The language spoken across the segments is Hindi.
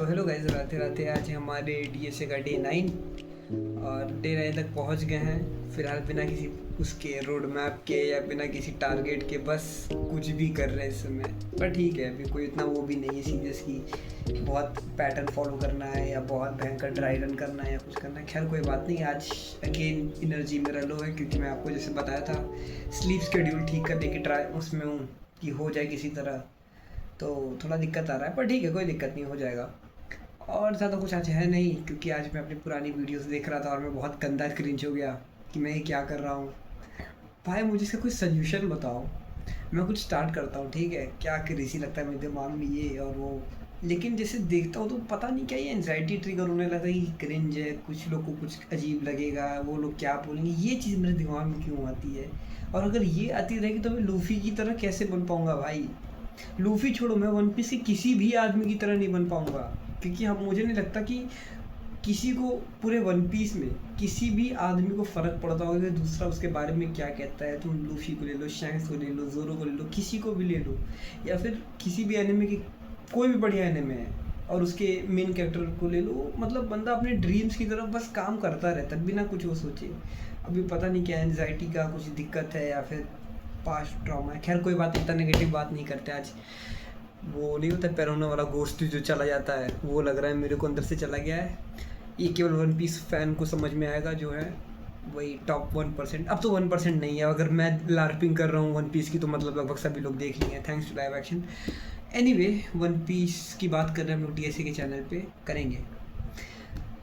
तो हेलो गाइस, राते राते आज हमारे डीएसए का डे 9 और डे 9 तक पहुंच गए हैं। फिलहाल बिना किसी उसके रोड मैप के या बिना किसी टारगेट के बस कुछ भी कर रहे हैं इस समय। पर ठीक है, अभी कोई इतना वो भी नहीं है सीरियस की बहुत पैटर्न फॉलो करना है या बहुत भयंकर ड्राई रन करना है या कुछ करना है। खैर कोई बात नहीं, आज अगेन एनर्जी मेरा लो है क्योंकि मैं आपको जैसे बताया था स्लीप शेड्यूल ठीक करने की ट्राई उसमें हूँ कि हो जाए किसी तरह। तो थोड़ा दिक्कत आ रहा है पर ठीक है, कोई दिक्कत नहीं, हो जाएगा। और ज़्यादा कुछ आज है नहीं क्योंकि आज मैं अपनी पुरानी वीडियोस देख रहा था और मैं बहुत गंदा क्रिंज हो गया कि मैं ये क्या कर रहा हूँ। भाई मुझे इसका कोई सोल्यूशन बताओ। मैं कुछ स्टार्ट करता हूँ, ठीक है, क्या क्रेजी लगता है मेरे दिमाग में ये और वो। लेकिन जैसे देखता हूँ तो पता नहीं क्या ये एनजाइटी ट्रिगर होने लगता है कि क्रिंज है, कुछ लोग को कुछ अजीब लगेगा, वो लोग क्या बोलेंगे, ये चीज़ मेरे दिमाग में क्यों आती है। और अगर ये आती रहेगी तो मैं लूफी की तरह कैसे बन पाऊँगा भाई। लूफी छोड़ो, मैं वन पीस के किसी भी आदमी की तरह नहीं बन पाऊंगा क्योंकि हम मुझे नहीं लगता कि किसी को पूरे वन पीस में किसी भी आदमी को फ़र्क पड़ता होगा कि दूसरा उसके बारे में क्या कहता है। तुम लूफी को ले लो, शैंक्स को ले लो, जोरो को ले लो, किसी को भी ले लो, या फिर किसी भी एनिमे की कोई भी बढ़िया एनिमे है और उसके मेन कैरेक्टर को ले लो, मतलब बंदा अपने ड्रीम्स की तरफ बस काम करता रहता है बिना कुछ वो सोचे। अभी पता नहीं क्या एनजाइटी का कुछ दिक्कत है या फिर पास्ट ट्रॉमा है। खैर कोई बात, इतना नेगेटिव बात नहीं करते आज। वो नहीं होता पेरोना वाला गोश्त जो चला जाता है, वो लग रहा है मेरे को अंदर से चला गया है। ये केवल वन पीस फैन को समझ में आएगा जो है वही टॉप 1%। अब तो 1% नहीं है, अगर मैं लार्पिंग कर रहा हूँ वन पीस की तो मतलब लगभग सभी लोग देख लिए हैं thanks to live action. Anyway, One Piece की बात कर रहे हैं हम लोग डीएसए के चैनल पे करेंगे।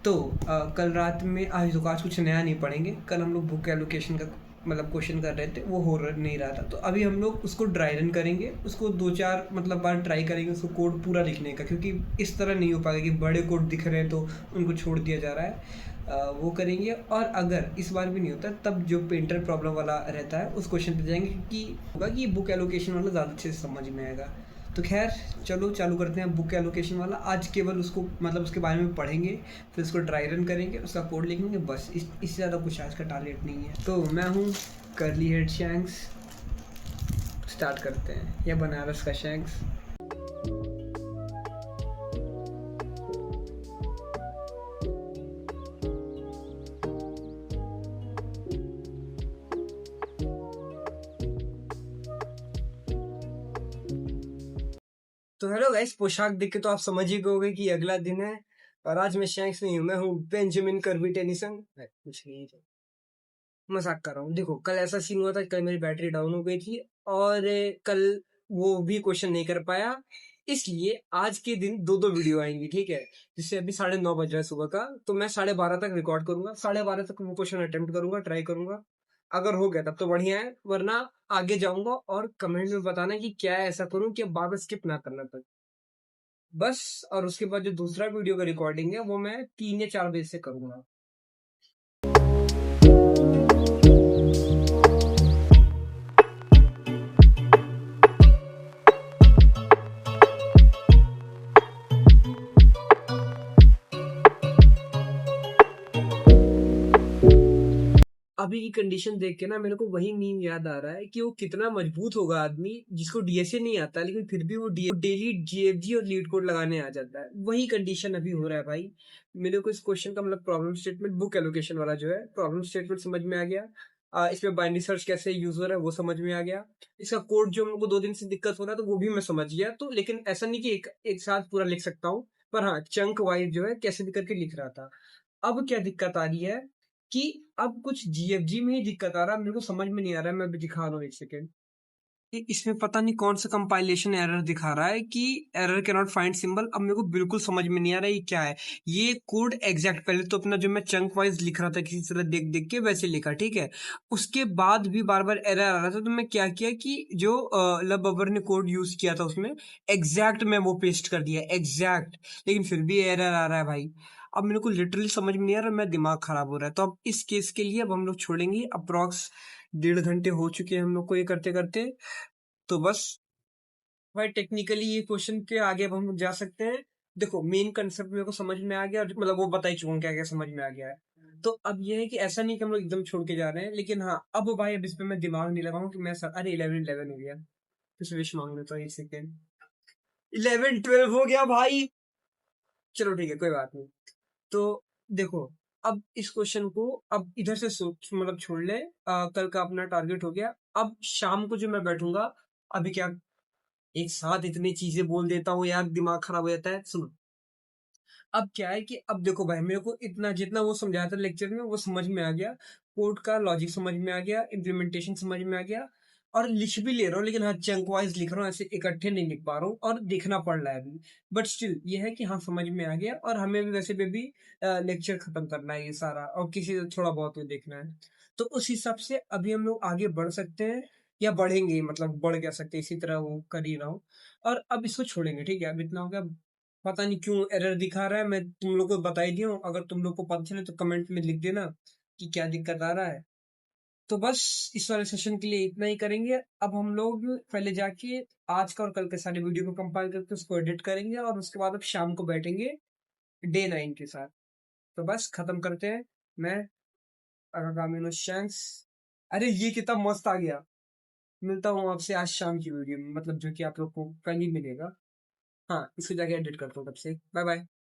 तो कल रात में आज कुछ नया नहीं पढ़ेंगे। कल हम लोग बुक एलोकेशन का मतलब क्वेश्चन कर रहे थे, वो हो नहीं रहा था, तो अभी हम लोग उसको ड्राई रन करेंगे, उसको 2-4 मतलब बार ट्राई करेंगे उसको कोड पूरा लिखने का, क्योंकि इस तरह नहीं हो पाएगा कि बड़े कोड दिख रहे हैं तो उनको छोड़ दिया जा रहा है। वो करेंगे और अगर इस बार भी नहीं होता तब जो पेंटर प्रॉब्लम वाला रहता है उस क्वेश्चन पे जाएंगे, क्योंकि होगा कि बुक एलोकेशन वाला ज़्यादा अच्छे से समझ में आएगा। तो खैर चलो चालू करते हैं बुक एलोकेशन वाला। आज केवल उसको मतलब उसके बारे में पढ़ेंगे, फिर उसको ड्राई रन करेंगे, उसका कोड लिखेंगे, बस इससे ज़्यादा कुछ आज का टारगेट नहीं है। तो मैं हूँ करली हेड शैंक्स, स्टार्ट करते हैं, या बनारस का शैंक्स। तो हेलो गाइस, पोशाक देख के तो आप समझ ही गए कि अगला दिन है और आज मैं शैंक्स नहीं हूँ, मैं हूँ बेंजामिन कर्बी टेनिसन। कुछ नहीं, मजाक कर रहा हूँ। देखो कल ऐसा सीन हुआ था, कल मेरी बैटरी डाउन हो गई थी और कल वो भी क्वेश्चन नहीं कर पाया, इसलिए आज के दिन दो दो वीडियो आएंगी, ठीक है। जिससे अभी 9:30 बज रहा है सुबह का, तो मैं 12:30 तक रिकॉर्ड करूंगा, 12:30 तक वो क्वेश्चन अटेम्प्ट करूंगा, ट्राई करूंगा। अगर हो गया तब तो बढ़िया है, वरना आगे जाऊंगा और कमेंट में बताना कि क्या ऐसा करूं कि बार बार स्किप ना करना पड़े, बस। और उसके बाद जो दूसरा वीडियो का रिकॉर्डिंग है वो मैं 3 या 4 बजे से करूंगा। अभी की कंडीशन देख के ना मेरे को वही मीम याद आ रहा है कि वो कितना मजबूत होगा आदमी जिसको डीएसए नहीं आता लेकिन फिर भी वो डेली जीएफजी और लीड कोड लगाने आ जाता है। वही कंडीशन अभी हो रहा है भाई। मेरे को इस क्वेश्चन का मतलब प्रॉब्लम स्टेटमेंट बुक एलोकेशन वाला जो है प्रॉब्लम स्टेटमेंट समझ में आ गया। इसमें बाइनरी सर्च कैसे यूज हो रहा है वो समझ में आ गया। इसका कोड जो हमको 2 दिन से दिक्कत हो रहा है तो वो भी मैं समझ गया। तो लेकिन ऐसा नहीं कि एक साथ पूरा लिख सकता हूँ, पर हाँ चंक वाइज जो है कैसे भी करके लिख रहा था। अब क्या दिक्कत आ रही है कि अब कुछ जीएफजी में ही दिक्कत आ रहा है, मेरे को समझ में नहीं आ रहा है। मैं अभी दिखा रहा हूँ, एक सेकेंड। इसमें पता नहीं कौन सा कंपाइलेशन एरर दिखा रहा है कि error can not find symbol. अब मेरे को बिल्कुल समझ में नहीं आ रहा है ये क्या है। ये कोड एग्जैक्ट पहले तो अपना जो मैं चंक वाइज लिख रहा था किसी तरह देख देख के वैसे लिखा, ठीक है। उसके बाद भी बार बार एरर आ रहा था, तो मैं क्या किया कि जो लब बबर ने कोड यूज किया था उसमें एग्जैक्ट मैं वो पेस्ट कर दिया एग्जैक्ट, लेकिन फिर भी एरर आ रहा है भाई। अब मेरे को लिटरली समझ में नहीं आ रहा, मैं दिमाग खराब हो रहा है। तो अब इस केस के लिए अब हम लोग छोड़ेंगे। अप्रॉक्स 1.5 घंटे हो चुके हैं हम लोग को ये करते करते। तो बस भाई टेक्निकली ये क्वेश्चन के आगे अब हम लोग जा सकते हैं। देखो मेन कंसेप्ट मेरे को समझ में आ गया, और मतलब वो बता ही चुका हूँ क्या क्या समझ में आ गया है। तो अब ये है कि ऐसा नहीं कि हम लोग एकदम छोड़ के जा रहे हैं, लेकिन हाँ अब भाई अब इस पे मैं दिमाग नहीं लगाऊंगा कि मैं अरे 11-11 हो गया। कुछ विश मांग लेता हूँ, 1 सेकेंड। 11-12 हो गया भाई। चलो ठीक है, कोई बात नहीं। तो देखो, अब इस क्वेश्चन को अब इधर से सोच मतलब छोड़ ले। कल का अपना टारगेट हो गया। अब शाम को जो मैं बैठूंगा, अभी क्या एक साथ इतनी चीजें बोल देता हूँ यार, दिमाग खराब हो जाता है। सुनो, अब क्या है कि अब देखो भाई, मेरे को इतना जितना वो समझाया था लेक्चर में वो समझ में आ गया। कोड का लॉजिक समझ में आ गया, इम्प्लीमेंटेशन समझ में आ गया। और लिख भी ले रहा हूँ, लेकिन हाँ चंक वाइज लिख रहा हूँ, ऐसे इकट्ठे नहीं लिख पा रहा हूँ और देखना पड़ रहा है अभी। बट स्टिल ये है कि हाँ समझ में आ गया, और हमें भी वैसे भी लेक्चर खत्म करना है ये सारा, और किसी से थोड़ा बहुत भी देखना है। तो उस हिसाब से अभी हम लोग आगे बढ़ सकते हैं, या बढ़ेंगे, मतलब बढ़ क्या सकते हैं, इसी तरह वो कर ही रहा हूँ। और अब इसको छोड़ेंगे, ठीक है, अब इतना हो गया। पता नहीं क्यों एरर दिखा रहा है, मैं तुम लोग को बता ही दिया हूँ। अगर तुम लोग को पता चले तो कमेंट में लिख देना कि क्या दिक्कत आ रहा है। तो बस इस वाले सेशन के लिए इतना ही करेंगे। अब हम लोग पहले जाके आज का और कल के सारे वीडियो को कंपाइल करके उसको एडिट करेंगे, और उसके बाद अब शाम को बैठेंगे डे 9 के साथ। तो बस खत्म करते हैं। मैं अगामिनो शैंक्स। अरे ये कितना मस्त आ गया। मिलता हूँ आपसे आज शाम की वीडियो में, मतलब जो कि आप लोग को कल ही मिलेगा। हाँ, इसको जाके एडिट करता हूँ तब से। Bye bye.